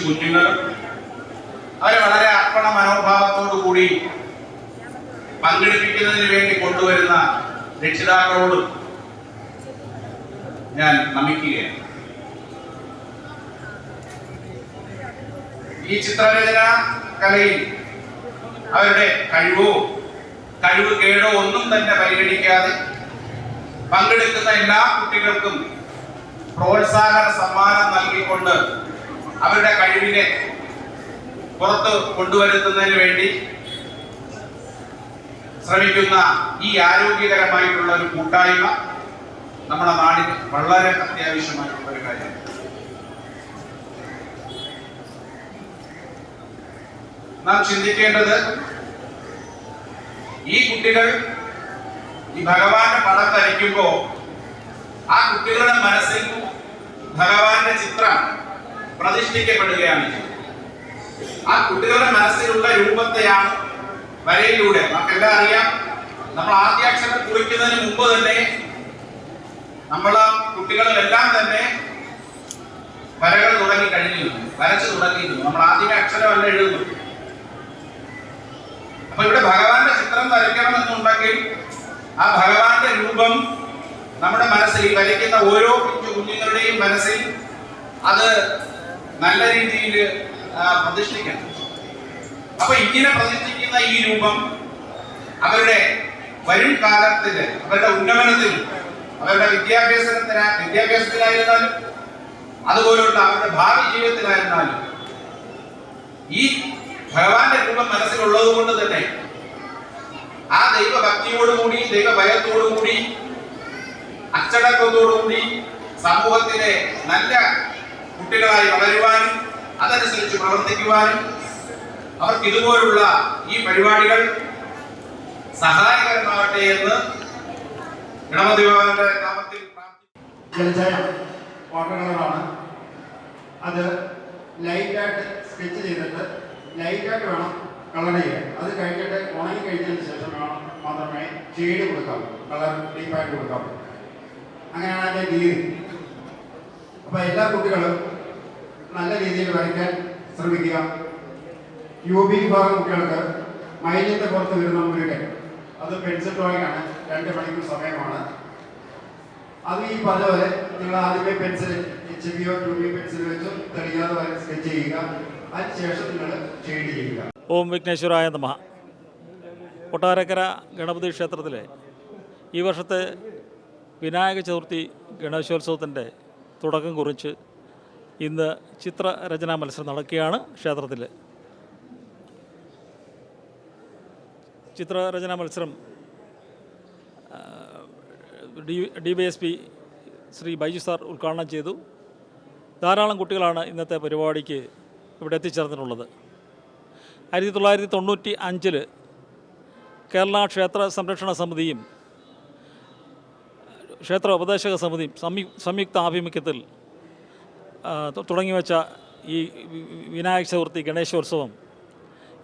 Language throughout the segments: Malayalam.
കുഞ്ഞുങ്ങളും അവരെ വളരെ അർപ്പണ മനോഭാവത്തോടു കൂടി പങ്കെടുപ്പിക്കുന്നതിന് വേണ്ടി കൊണ്ടുവരുന്ന രക്ഷിതാക്കളോടും ഞാൻ നമിക്കുകയാണ്. ഈ ചിത്രരചന കലയിൽ അവരുടെ കഴിവ് കേടോ ഒന്നും തന്നെ പരിഗണിക്കാതെ പങ്കെടുക്കുന്ന എല്ലാ കുട്ടികൾക്കും പ്രോത്സാഹന സമ്മാനം നൽകിക്കൊണ്ട് അവരുടെ കഴിവിനെ പുറത്ത് കൊണ്ടുവരുന്നതിന് വേണ്ടി ശ്രമിക്കുന്ന ഈ ആരോഗ്യകരമായിട്ടുള്ള ഒരു കൂട്ടായ്മ നമ്മുടെ നാടിന് വളരെ അത്യാവശ്യമായിട്ടുള്ള ഒരു കാര്യമാണ്. നാം ചിന്തിക്കേണ്ടത് ഈ കുട്ടികൾ ഈ ഭഗവാന്റെ പടം വരയ്ക്കുമ്പോൾ ആ കുട്ടികളുടെ മനസ്സിൽ ഭഗവാന്റെ ചിത്രം പ്രതിഷ്ഠിക്കപ്പെടുകയാണ്. ആ കുട്ടികളുടെ മനസ്സിലുള്ള രൂപത്തെയാണ് വരയിലൂടെ നമുക്കെല്ലാം അറിയാം. നമ്മൾ ആദ്യാക്ഷരം കുറിക്കുന്നതിന് മുമ്പ് തന്നെ കുട്ടികളിലെല്ലാം തന്നെ വരകൾ തുടങ്ങി കഴിഞ്ഞിരുന്നു, വരച്ചു തുടങ്ങിയിരുന്നു. നമ്മൾ ആദ്യമേ അക്ഷരമല്ല എഴുതുന്നു. അപ്പൊ ഇവിടെ ഭഗവാന്റെ ചിത്രം വരയ്ക്കണമെന്നുണ്ടെങ്കിൽ ആ ഭഗവാന്റെ രൂപം നമ്മുടെ മനസ്സിൽ, വരയ്ക്കുന്ന ഓരോ കുഞ്ഞുങ്ങളുടെയും മനസ്സിൽ അത് നല്ല രീതിയിൽ പ്രതിഷ്ഠിക്കണം. അപ്പൊ ഇങ്ങനെ പ്രതിഷ്ഠിക്കുന്ന ഈ രൂപം അവരുടെ വരും കാലത്തിന്, അവരുടെ ഉന്നമനത്തിൽ, അവരുടെ വിദ്യാഭ്യാസത്തിലായിരുന്നാലും അതുപോലുള്ള അവരുടെ ഭാവി ജീവിതത്തിലായിരുന്നാലും ഈ ഭഗവാന്റെ രൂപം മനസ്സിലുള്ളത് കൊണ്ട് തന്നെ ആ ദൈവഭക്തിയോടുകൂടി, ദൈവഭയത്തോടുകൂടി, അച്ചടക്കത്തോടുകൂടി സമൂഹത്തിലെ നല്ല കുട്ടികളായി വളരുവാനും അതനുസരിച്ച് പ്രവർത്തിക്കുവാനും അവർക്ക് ഇതുപോലുള്ള ഈ പരിപാടികൾ സഹായകരമാകട്ടെ എന്ന് ഗണപതി ഭഗവാന്റെ നാമത്തിൽ വാട്ടർ കളറാണ്. അത് ലൈറ്റായിട്ട് സ്കെച്ച് ചെയ്തിട്ട് ലൈറ്റായിട്ട് വേണം കളർ ചെയ്യാൻ. അത് കഴിഞ്ഞിട്ട് ഉണങ്ങി കഴിഞ്ഞതിന് ശേഷം മാത്രമേ ഷെയ്ഡ് കൊടുക്കാവൂ, കളർ ഡീപ്പായിട്ട് കൊടുക്കാവൂ. അങ്ങനെയാണ് അതിൻ്റെ രീതി. അപ്പോൾ എല്ലാ കുട്ടികളും നല്ല രീതിയിൽ വരയ്ക്കാൻ ശ്രമിക്കുക. UP വിഭാഗം കുട്ടികൾക്ക് മൈലിൻ്റെ പുറത്ത് വരുന്ന മുരുകൻ, അത് പെൻസിൽ ഡ്രോയിങ് ആണ്, 2 മണിക്കൂർ സമയമാണ്. അത് ഈ പറഞ്ഞ പോലെ നിങ്ങൾ ആദ്യമേ പെൻസിൽ HB 2B പെൻസിൽ വെച്ച് തെളിയാതെ വരെ സ്കെച്ച് ചെയ്യുക. അതിനുശേഷം നിങ്ങൾ ഷെയ്ഡ് ചെയ്യുക. ഓം വിഘ്നേശ്വരായ നമഃ. കൊട്ടാരക്കര ഗണപതി ക്ഷേത്രത്തിലെ ഈ വർഷത്തെ വിനായക ചതുർത്ഥി ഗണേശോത്സവത്തിൻ്റെ തുടക്കം കുറിച്ച് ഇന്ന് ചിത്രരചനാ മത്സരം നടക്കുകയാണ് ക്ഷേത്രത്തിൽ. ചിത്രരചനാ മത്സരം DYSP ശ്രീ ബൈജു സാർ ഉദ്ഘാടനം ചെയ്തു. ധാരാളം കുട്ടികളാണ് ഇന്നത്തെ പരിപാടിക്ക് ഇവിടെ എത്തിച്ചേർന്നിട്ടുള്ളത്. 1995 കേരള ക്ഷേത്ര സംരക്ഷണ സമിതിയും ക്ഷേത്ര ഉപദേശക സമിതിയും സംയുക്ത ആഭിമുഖ്യത്തിൽ തുടങ്ങിവെച്ച ഈ വിനായക ചതുർത്ഥി ഗണേശോത്സവം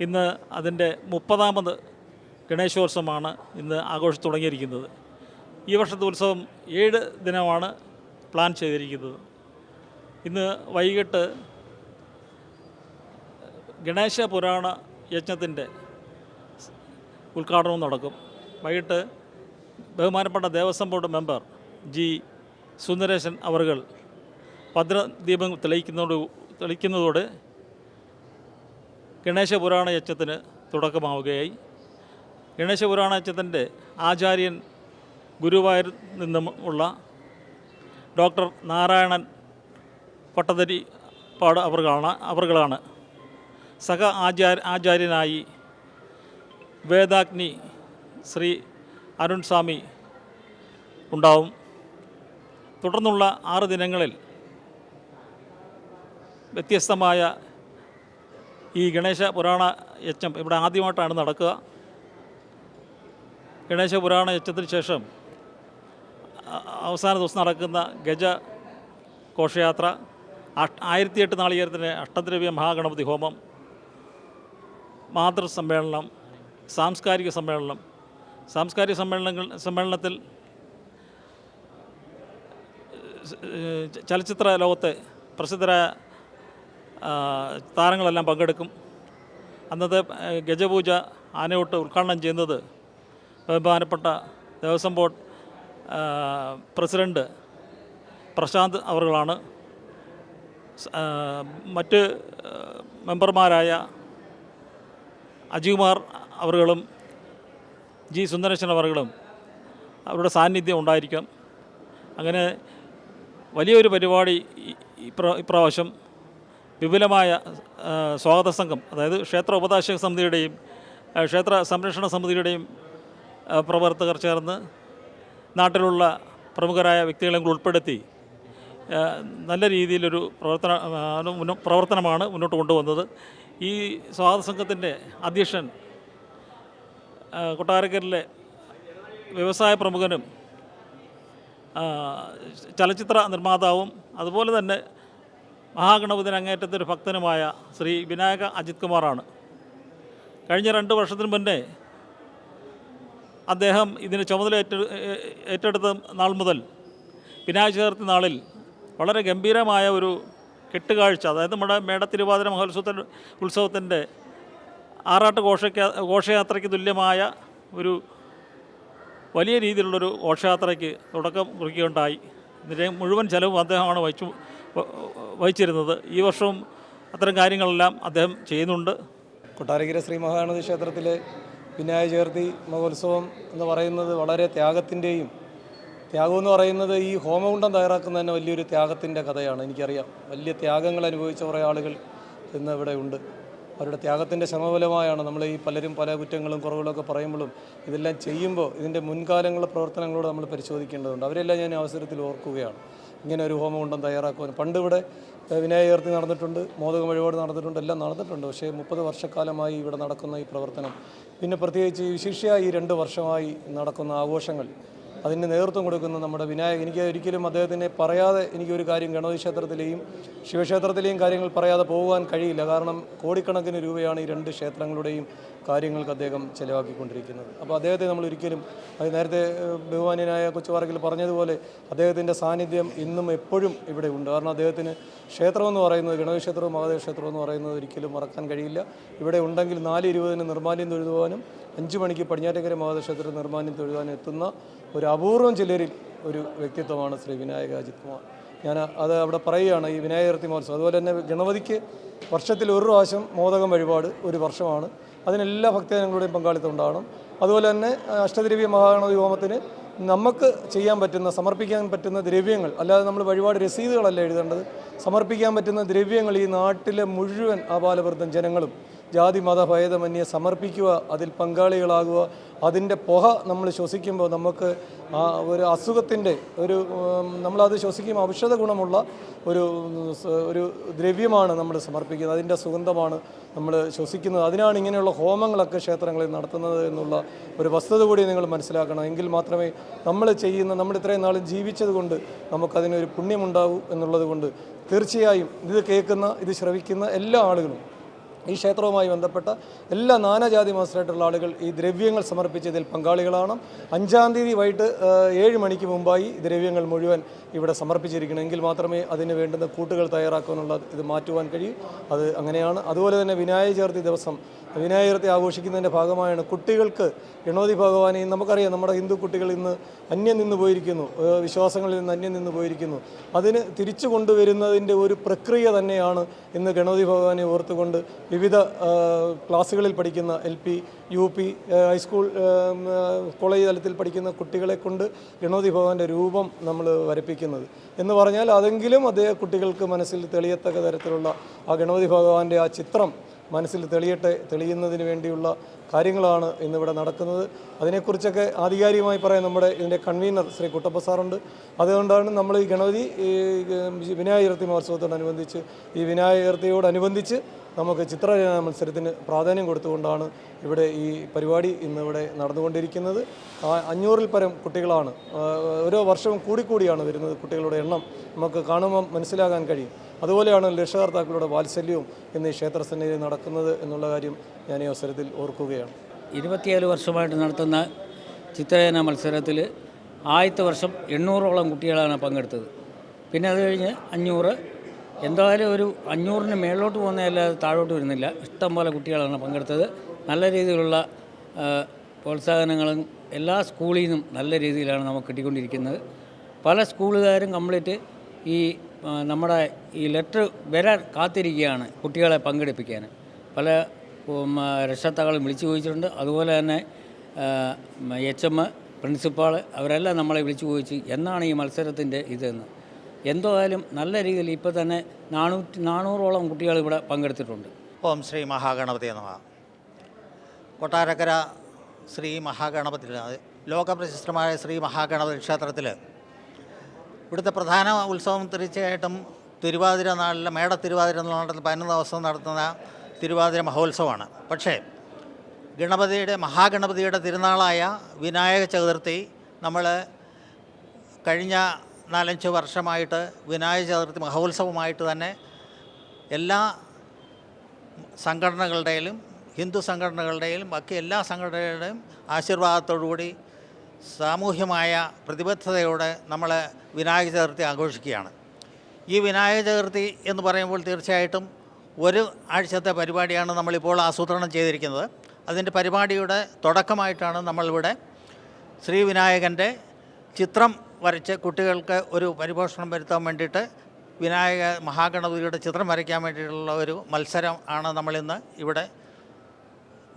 ഇന്ന് അതിൻ്റെ 30ാമത് ഗണേശോത്സവമാണ് ഇന്ന് ആഘോഷിച്ച് തുടങ്ങിയിരിക്കുന്നത്. ഈ വർഷത്തെ ഉത്സവം 7 ദിനമാണ് പ്ലാൻ ചെയ്തിരിക്കുന്നത്. ഇന്ന് വൈകിട്ട് ഗണേശ പുരാണ യജ്ഞത്തിൻ്റെ ഉദ്ഘാടനവും നടക്കും. വൈകിട്ട് ബഹുമാനപ്പെട്ട Devaswom board member G Sundaresan അവറുകൾ ഭദ്രദീപം തെളിക്കുന്നതോടെ ഗണേശ പുരാണ യജ്ഞത്തിന് തുടക്കമാവുകയായി. ഗണേശ പുരാണ യജ്ഞത്തിൻ്റെ ആചാര്യൻ ഗുരുവായൂർ നിന്നും ഉള്ള ഡോക്ടർ നാരായണൻ പട്ടതിരി പാട് അവറുകളാണ്. സഹ ആചാര്യനായി വേദാഗ്നി ശ്രീ അരുൺ സ്വാമി ഉണ്ടാവും. തുടർന്നുള്ള 6 ദിനങ്ങളിൽ വ്യത്യസ്തമായ ഈ ഗണേശ പുരാണ യജ്ഞം ഇവിടെ ആദ്യമായിട്ടാണ് നടക്കുക. ഗണേശ പുരാണ യജ്ഞത്തിന് ശേഷം അവസാന ദിവസം നടക്കുന്ന ഗജ ഘോഷയാത്ര, 1008 നാളികേരത്തിന് അഷ്ടദ്രവ്യ മഹാഗണപതി ഹോമം, മാതൃസമ്മേളനം, സാംസ്കാരിക സമ്മേളനത്തിൽ ചലച്ചിത്ര ലോകത്തെ പ്രസിദ്ധരായ താരങ്ങളെല്ലാം പങ്കെടുക്കും. അന്നത്തെ ഗജപൂജ ആനയോട്ട് ഉദ്ഘാടനം ചെയ്യുന്നത് ബഹുമാനപ്പെട്ട ദേവസ്വം ബോർഡ് പ്രസിഡൻറ്റ് പ്രശാന്ത് അവറുകളാണ്. മറ്റ് മെമ്പർമാരായ അജികുമാർ അവറുകളും ജി സുന്ദരേശൻ അവറുകളും അവരുടെ സാന്നിധ്യം ഉണ്ടായിരിക്കും. അങ്ങനെ വലിയൊരു പരിപാടി ഇപ്രാവശ്യം വിപുലമായ സ്വാഗത സംഘം, അതായത് ക്ഷേത്ര ഉപദേശക സമിതിയുടെയും ക്ഷേത്ര സംരക്ഷണ സമിതിയുടെയും പ്രവർത്തകർ ചേർന്ന് നാട്ടിലുള്ള പ്രമുഖരായ വ്യക്തികളെ ഉൾപ്പെടുത്തി നല്ല രീതിയിലൊരു പ്രവർത്തനമാണ് മുന്നോട്ട് കൊണ്ടുവന്നത്. ഈ സ്വാഗത സംഘത്തിൻ്റെ അധ്യക്ഷൻ കൊട്ടാരക്കരയിലെ വ്യവസായ പ്രമുഖനും ചലച്ചിത്ര നിർമ്മാതാവും അതുപോലെ തന്നെ മഹാഗണപതിന് അങ്ങേറ്റത്തെ ഒരു ഭക്തനുമായ ശ്രീ വിനായക അജിത് കുമാറാണ്. കഴിഞ്ഞ 2 വർഷത്തിന് മുന്നേ അദ്ദേഹം ഇതിന് ചുമതല ഏറ്റെടുത്ത നാൾ മുതൽ വിനായക ചതുർത്ഥി നാളിൽ വളരെ ഗംഭീരമായ ഒരു കെട്ടുകാഴ്ച, അതായത് നമ്മുടെ മേടത്തിരുവാതിര ഉത്സവത്തിൻ്റെ ആറാട്ട് ഘോഷയാത്രയ്ക്ക് തുല്യമായ ഒരു വലിയ രീതിയിലുള്ളൊരു ഘോഷയാത്രയ്ക്ക് തുടക്കം കുറിക്കുകയുണ്ടായി. ഇതിൻ്റെ മുഴുവൻ ചെലവും അദ്ദേഹമാണ് വഹിച്ചിരുന്നത്. ഈ വർഷവും അത്തരം കാര്യങ്ങളെല്ലാം അദ്ദേഹം ചെയ്യുന്നുണ്ട്. കൊട്ടാരക്കര ശ്രീ മഹാഗണപതി ക്ഷേത്രത്തിലെ വിനായക ചതുർത്ഥി മഹോത്സവം എന്ന് പറയുന്നത് വളരെ ത്യാഗത്തിൻ്റെയും, ത്യാഗമെന്ന് പറയുന്നത് ഈ ഹോമകുണ്ഡം തയ്യാറാക്കുന്ന തന്നെ വലിയൊരു ത്യാഗത്തിൻ്റെ കഥയാണ്. എനിക്കറിയാം, വലിയ ത്യാഗങ്ങൾ അനുഭവിച്ച കുറേ ആളുകൾ ഇന്ന് ഇവിടെ ഉണ്ട്. അവരുടെ ത്യാഗത്തിൻ്റെ ശ്രമഫലമായാണ് നമ്മൾ ഈ പലരും പല കുറ്റങ്ങളും കുറവുകളൊക്കെ പറയുമ്പോഴും ഇതെല്ലാം ചെയ്യുമ്പോൾ ഇതിൻ്റെ മുൻകാലങ്ങളിലെ പ്രവർത്തനങ്ങളോട് നമ്മൾ പരിശോധിക്കേണ്ടതുണ്ട്. അവരെല്ലാം ഞാൻ അവസരത്തിൽ ഓർക്കുകയാണ്. ഇങ്ങനെ ഒരു ഹോമകുണ്ഡം തയ്യാറാക്കുവാൻ പണ്ട് ഇവിടെ വിനായക ചതുർത്ഥി നടന്നിട്ടുണ്ട്, മോദക വഴിപാട് നടന്നിട്ടുണ്ട്, എല്ലാം നടന്നിട്ടുണ്ട്. പക്ഷേ 30 വർഷക്കാലമായി ഇവിടെ നടക്കുന്ന ഈ പ്രവർത്തനം, പിന്നെ പ്രത്യേകിച്ച് വിശിഷ്യ ഈ 2 വർഷമായി നടക്കുന്ന ആഘോഷങ്ങൾ, അതിന് നേതൃത്വം കൊടുക്കുന്ന നമ്മുടെ വിനായകൻ, എനിക്ക് ഒരിക്കലും അദ്ദേഹത്തിനെ പറയാതെ എനിക്കൊരു കാര്യം ഗണപതി ക്ഷേത്രത്തിലെയും ശിവക്ഷേത്രത്തിലെയും കാര്യങ്ങൾ പറയാതെ പോകാൻ കഴിയില്ല. കാരണം കോടിക്കണക്കിന് രൂപയാണ് ഈ 2 ക്ഷേത്രങ്ങളുടെയും കാര്യങ്ങൾക്ക് അദ്ദേഹം ചിലവാക്കിക്കൊണ്ടിരിക്കുന്നത്. അപ്പോൾ അദ്ദേഹത്തെ നമ്മൾ ഒരിക്കലും, അത് നേരത്തെ ബഹുമാന്യനായ കൊച്ചുവാർക്കിൽ പറഞ്ഞതുപോലെ അദ്ദേഹത്തിൻ്റെ സാന്നിധ്യം ഇന്നും എപ്പോഴും ഇവിടെ ഉണ്ട്. കാരണം അദ്ദേഹത്തിന് ക്ഷേത്രമെന്ന് പറയുന്നത്, ഗണപതി ക്ഷേത്രവും മഹാദേവ ക്ഷേത്രവും എന്ന് പറയുന്നത് ഒരിക്കലും മറക്കാൻ കഴിയില്ല. ഇവിടെ ഉണ്ടെങ്കിൽ 4:20 നിർമ്മാല്യം തൊഴുതുവാനും 5 മണിക്ക് പടിഞ്ഞാറ്റക്കര മഹാദേവ ക്ഷേത്രത്തിൽ നിർമ്മാല്യം തൊഴുതാനും എത്തുന്ന ഒരു അപൂർവം ചിലരിൽ ഒരു വ്യക്തിത്വമാണ് ശ്രീ വിനായക അജിത് കുമാർ. ഞാൻ അത് അവിടെ പറയുകയാണ്. ഈ വിനായക ചതുർത്ഥി മഹോത്സവം, അതുപോലെ തന്നെ ഗണപതിക്ക് വർഷത്തിൽ 1 പ്രാവശ്യം മോദകം വഴിപാട് ഒരു വർഷമാണ്. അതിനെല്ലാ ഭക്തജനങ്ങളുടെയും പങ്കാളിത്തം ഉണ്ടാകണം. അതുപോലെ തന്നെ അഷ്ടദ്രവ്യ മഹാഗണപതി ഹോമത്തിന് നമുക്ക് ചെയ്യാൻ പറ്റുന്ന, സമർപ്പിക്കാൻ പറ്റുന്ന ദ്രവ്യങ്ങൾ, അല്ലാതെ നമ്മൾ വഴിപാട് രസീതുകളല്ല എഴുതേണ്ടത്, സമർപ്പിക്കാൻ പറ്റുന്ന ദ്രവ്യങ്ങൾ ഈ നാട്ടിലെ മുഴുവൻ ആബാലവൃദ്ധം ജനങ്ങളും ജാതി മത ഭേദമന്യേ സമർപ്പിക്കുക, അതിൽ പങ്കാളികളാകുക. അതിൻ്റെ പുക നമ്മൾ ശ്വസിക്കുമ്പോൾ നമുക്ക് ഒരു അസുഖത്തിൻ്റെ നമ്മളത് ശ്വസിക്കുമ്പോൾ ഔഷധ ഗുണമുള്ള ഒരു ദ്രവ്യമാണ് നമ്മൾ സമർപ്പിക്കുന്നത്. അതിൻ്റെ സുഗന്ധമാണ് നമ്മൾ ശ്വസിക്കുന്നത്. അതിനാണ് ഇങ്ങനെയുള്ള ഹോമങ്ങളൊക്കെ ക്ഷേത്രങ്ങളിൽ നടത്തുന്നത് എന്നുള്ള ഒരു വസ്തുത കൂടി നിങ്ങൾ മനസ്സിലാക്കണം. എങ്കിൽ മാത്രമേ നമ്മൾ ഇത്രയും നാളും ജീവിച്ചത് കൊണ്ട് നമുക്കതിനൊരു പുണ്യമുണ്ടാകൂ എന്നുള്ളത് കൊണ്ട് തീർച്ചയായും ഇത് കേൾക്കുന്ന, ഇത് ശ്രവിക്കുന്ന എല്ലാ ആളുകളും, ഈ ക്ഷേത്രവുമായി ബന്ധപ്പെട്ട എല്ലാ നാനാജാതി മതസ്ഥരായിട്ടുള്ള ആളുകൾ ഈ ദ്രവ്യങ്ങൾ സമർപ്പിച്ചതിൽ പങ്കാളികളാണ്. 5-ാം തീയതി വൈകിട്ട് 7 മണിക്ക് മുമ്പായി ദ്രവ്യങ്ങൾ മുഴുവൻ ഇവിടെ സമർപ്പിച്ചിരിക്കണമെങ്കിൽ മാത്രമേ അതിന് വേണ്ടുന്ന കൂട്ടുകൾ തയ്യാറാക്കാനുള്ള ഇത് മാറ്റുവാൻ കഴിയൂ. അത് അങ്ങനെയാണ്. അതുപോലെ തന്നെ വിനായക ചതുർത്ഥി ദിവസം വിനായക ചതുർത്ഥി ആഘോഷിക്കുന്നതിൻ്റെ ഭാഗമായാണ് കുട്ടികൾക്ക് ഗണപതി ഭഗവാനെ, നമുക്കറിയാം നമ്മുടെ ഹിന്ദു കുട്ടികൾ ഇന്ന് അന്യം നിന്ന് പോയിരിക്കുന്നു, വിശ്വാസങ്ങളിൽ നിന്ന് അന്യം നിന്ന് പോയിരിക്കുന്നു. അതിന് തിരിച്ചു കൊണ്ടുവരുന്നതിൻ്റെ ഒരു പ്രക്രിയ തന്നെയാണ് ഇന്ന് ഗണപതി ഭഗവാനെ ഓർത്തുകൊണ്ട് വിവിധ ക്ലാസ്സുകളിൽ പഠിക്കുന്ന LP, UP, ഹൈസ്കൂൾ, കോളേജ് തലത്തിൽ പഠിക്കുന്ന കുട്ടികളെ കൊണ്ട് ഗണപതി ഭഗവാന്റെ രൂപം നമ്മൾ വരപ്പിക്കുന്നത് എന്ന് പറഞ്ഞാൽ അതെങ്കിലും കുട്ടികൾക്ക് മനസ്സിൽ തെളിയത്തക്ക തരത്തിലുള്ള ആ ഗണപതി ഭഗവാന്റെ ആ ചിത്രം മനസ്സിൽ തെളിയുന്നതിന് വേണ്ടിയുള്ള കാര്യങ്ങളാണ് ഇന്നിവിടെ നടക്കുന്നത്. അതിനെക്കുറിച്ചൊക്കെ ആധികാരികമായി പറയാൻ നമ്മുടെ ഇതിൻ്റെ കൺവീനർ ശ്രീ കുട്ടപ്പ സാറുണ്ട്. അതുകൊണ്ടാണ് നമ്മൾ ഈ ഗണപതി വിനായക ചതുർത്ഥി മഹോത്സവത്തോടനുബന്ധിച്ച്, ഈ വിനായക ചതുർത്ഥിയോടനുബന്ധിച്ച് നമുക്ക് ചിത്രരചന മത്സരത്തിന് പ്രാധാന്യം കൊടുത്തുകൊണ്ടാണ് ഇവിടെ ഈ പരിപാടി ഇന്നിവിടെ നടന്നുകൊണ്ടിരിക്കുന്നത്. 500-ൽ പരം കുട്ടികളാണ്, ഓരോ വർഷവും കൂടിക്കൂടിയാണ് വരുന്നത്. കുട്ടികളുടെ എണ്ണം നമുക്ക് കാണുമ്പോൾ മനസ്സിലാകാൻ കഴിയും. അതുപോലെയാണ് രക്ഷകർത്താക്കളുടെ വാത്സല്യവും ഇന്ന് ഈ ക്ഷേത്രസന്നിധിയിൽ നടക്കുന്നത് എന്നുള്ള കാര്യം ഞാൻ ഈ അവസരത്തിൽ ഓർക്കുകയാണ്. 27 വർഷമായിട്ട് നടത്തുന്ന ചിത്രരചന മത്സരത്തിൽ ആദ്യത്തെ വർഷം 800ഓളം കുട്ടികളാണ് പങ്കെടുത്തത്. പിന്നെ അത് കഴിഞ്ഞ് 500, എന്തായാലും ഒരു 500-ന് മേളിലോട്ട് പോകുന്നതല്ലാതെ താഴോട്ട് വരുന്നില്ല. ഇഷ്ടംപോലെ കുട്ടികളാണ് പങ്കെടുത്തത്. നല്ല രീതിയിലുള്ള പ്രോത്സാഹനങ്ങളും എല്ലാ സ്കൂളിൽ നിന്നും നല്ല രീതിയിലാണ് നമുക്ക് കിട്ടിക്കൊണ്ടിരിക്കുന്നത്. പല സ്കൂളുകാരും കംപ്ലീറ്റ് ഈ നമ്മുടെ ഈ ലെറ്റർ വരാൻ കാത്തിരിക്കുകയാണ് കുട്ടികളെ പങ്കെടുപ്പിക്കാൻ. പല രക്ഷകർത്താക്കളും വിളിച്ചു ചോദിച്ചിട്ടുണ്ട്. അതുപോലെ തന്നെ HM, പ്രിൻസിപ്പാൾ അവരെല്ലാം നമ്മളെ വിളിച്ചു ചോദിച്ച് എന്നാണ് ഈ മത്സരത്തിൻ്റെ ഇതെന്ന്. എന്തായാലും നല്ല രീതിയിൽ ഇപ്പോൾ തന്നെ 400ഓളം കുട്ടികൾ ഇവിടെ പങ്കെടുത്തിട്ടുണ്ട്. ഓം ശ്രീ മഹാഗണപതി നമഃ. കൊട്ടാരക്കര ശ്രീ മഹാഗണപതി ലോകപ്രശസ്തമായ ശ്രീ മഹാഗണപതി ക്ഷേത്രത്തിൽ ഇവിടുത്തെ പ്രധാന ഉത്സവം തീർച്ചയായിട്ടും തിരുവാതിര നാളിലെ തിരുവാതിര നാളിൽ 11 ദിവസം നടത്തുന്ന തിരുവാതിര മഹോത്സവമാണ്. പക്ഷേ മഹാഗണപതിയുടെ തിരുനാളായ വിനായക ചതുർത്ഥി നമ്മൾ കഴിഞ്ഞ 4-5 വർഷമായിട്ട് വിനായക ചതുർത്ഥി മഹോത്സവമായിട്ട് തന്നെ എല്ലാ സംഘടനകളുടെയും ഹിന്ദു സംഘടനകളുടെയും ബാക്കി എല്ലാ സംഘടനകളുടെയും ആശീർവാദത്തോടുകൂടി സാമൂഹ്യമായ പ്രതിബദ്ധതയോടെ നമ്മൾ വിനായക ചതുർത്ഥി ആഘോഷിക്കുകയാണ്. ഈ വിനായക ചതുർത്ഥി എന്ന് പറയുമ്പോൾ തീർച്ചയായിട്ടും ഒരു ആഴ്ചത്തെ പരിപാടിയാണ് നമ്മളിപ്പോൾ ആസൂത്രണം ചെയ്തിരിക്കുന്നത്. അതിൻ്റെ പരിപാടിയുടെ തുടക്കമായിട്ടാണ് നമ്മളിവിടെ ശ്രീ വിനായകൻ്റെ ചിത്രം വരച്ച് കുട്ടികൾക്ക് ഒരു പരിപോഷണം വരുത്താൻ വേണ്ടിയിട്ട് മഹാഗണപതിയുടെ ചിത്രം വരയ്ക്കാൻ വേണ്ടിയിട്ടുള്ള ഒരു മത്സരം ആണ് നമ്മളിന്ന് ഇവിടെ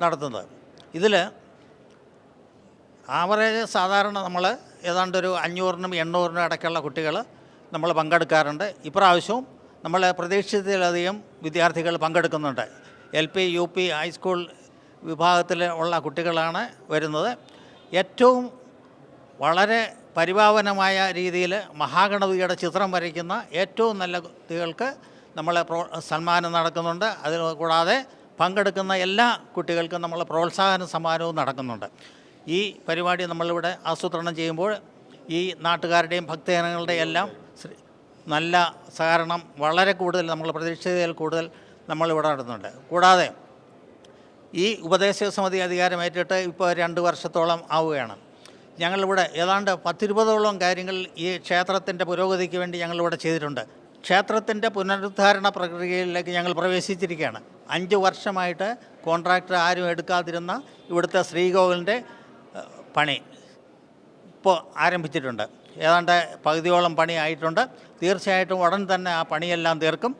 നടത്തുന്നത്. ഇതിൽ ആവറേജ് സാധാരണ നമ്മൾ ഏതാണ്ടൊരു 500-നും 800-നും ഇടയ്ക്കുള്ള കുട്ടികൾ നമ്മൾ പങ്കെടുക്കാറുണ്ട്. ഇപ്രാവശ്യവും നമ്മൾ പ്രതീക്ഷിച്ചതിലധികം വിദ്യാർത്ഥികൾ പങ്കെടുക്കുന്നുണ്ട്. LP, UP, ഹൈസ്കൂൾ വിഭാഗത്തിൽ ഉള്ള കുട്ടികളാണ് വരുന്നത്. ഏറ്റവും വളരെ പരിപാവനമായ രീതിയിൽ മഹാഗണപതിയുടെ ചിത്രം വരയ്ക്കുന്ന ഏറ്റവും നല്ല കുട്ടികൾക്ക് നമ്മൾ സമ്മാനം നടക്കുന്നുണ്ട്. അതിൽ കൂടാതെ പങ്കെടുക്കുന്ന എല്ലാ കുട്ടികൾക്കും നമ്മൾ പ്രോത്സാഹന സമ്മാനവും നടക്കുന്നുണ്ട്. ഈ പരിപാടി നമ്മളിവിടെ ആസൂത്രണം ചെയ്യുമ്പോൾ ഈ നാട്ടുകാരുടെയും ഭക്തജനങ്ങളുടെയും എല്ലാം നല്ല സഹകരണം വളരെ കൂടുതൽ നമ്മൾ പ്രതീക്ഷിച്ചതിൽ കൂടുതൽ നമ്മളിവിടെ നടത്തുന്നുണ്ട്. കൂടാതെ ഈ ഉപദേശക സമിതി അധികാരമേറ്റിട്ട് ഇപ്പോൾ 2 വർഷത്തോളം ആവുകയാണ്. ഞങ്ങളിവിടെ ഏതാണ്ട് 10-20ഓളം കാര്യങ്ങൾ ഈ ക്ഷേത്രത്തിൻ്റെ പുരോഗതിക്ക് വേണ്ടി ഞങ്ങളിവിടെ ചെയ്തിട്ടുണ്ട്. ക്ഷേത്രത്തിൻ്റെ പുനരുദ്ധാരണ പ്രക്രിയയിലേക്ക് ഞങ്ങൾ പ്രവേശിച്ചിരിക്കുകയാണ്. 5 വർഷമായിട്ട് കോൺട്രാക്ടർ ആരും എടുക്കാതിരുന്ന ഇവിടുത്തെ ശ്രീകോവിലിൻ്റെ പണി ഇപ്പോൾ ആരംഭിച്ചിട്ടുണ്ട്. ഏതാണ്ട് പകുതിയോളം പണി ആയിട്ടുണ്ട്. തീർച്ചയായിട്ടും ഉടൻ തന്നെ ആ പണിയെല്ലാം തീർക്കും.